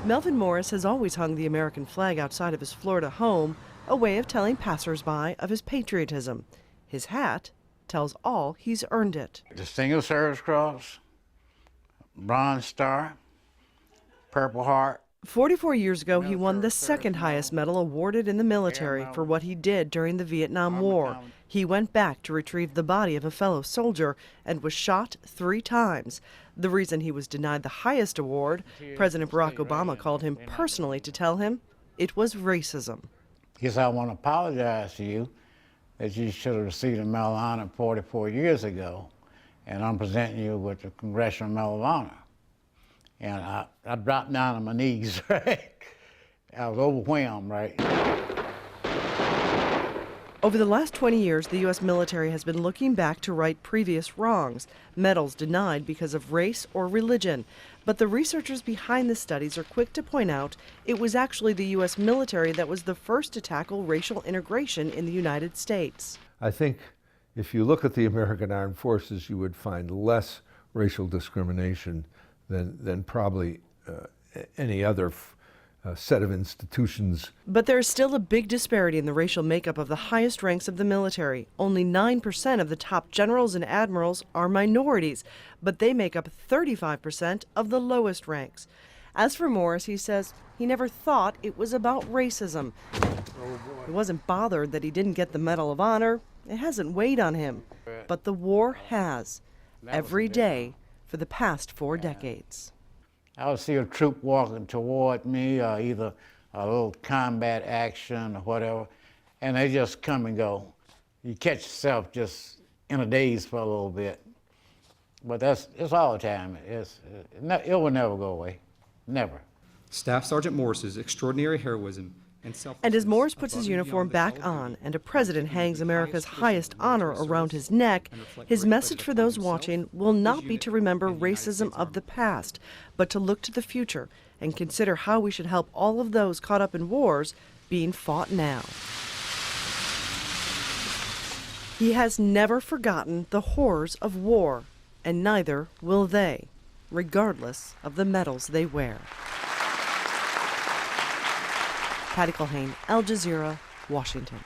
Melvin Morris has always hung the American flag outside of his Florida home, a way of telling passersby of his patriotism. His hat tells all he's earned it. Distinguished Service Cross, Bronze Star, Purple Heart. 44 years ago, he won the second highest medal awarded in the military for what he did during the Vietnam War. He went back to retrieve the body of a fellow soldier and was shot 3 times. The reason he was denied the highest award, President Barack Obama called him personally to tell him it was racism. He said, I want to apologize to you that you should have received a Medal of Honor 44 years ago, and I'm presenting you with the Congressional Medal of Honor. And I dropped down on my knees, right? I was overwhelmed, right? Over the last 20 years, the U.S. military has been looking back to right previous wrongs, medals denied because of race or religion. But the researchers behind the studies are quick to point out it was actually the U.S. military that was the first to tackle racial integration in the United States. I think if you look at the American Armed Forces, you would find less racial discrimination than probably any other set of institutions. But there is still a big disparity in the racial makeup of the highest ranks of the military. Only 9% of the top generals and admirals are minorities, but they make up 35% of the lowest ranks. As for Morris, he says he never thought it was about racism. He wasn't bothered that he didn't get the Medal of Honor. It hasn't weighed on him. But the war has, every day for the past 4 decades. I would see a troop walking toward me, either a little combat action or whatever, and they just come and go. You catch yourself just in a daze for a little bit. But it's all the time. It will never go away, never. Staff Sergeant Morris's extraordinary heroism and as Morris puts his uniform back on and a president hangs America's highest honor around his neck, his message for those watching will not be to remember racism of the past, but to look to the future and consider how we should help all of those caught up in wars being fought now. He has never forgotten the horrors of war, and neither will they, regardless of the medals they wear. Culhane, Al Jazeera, Washington.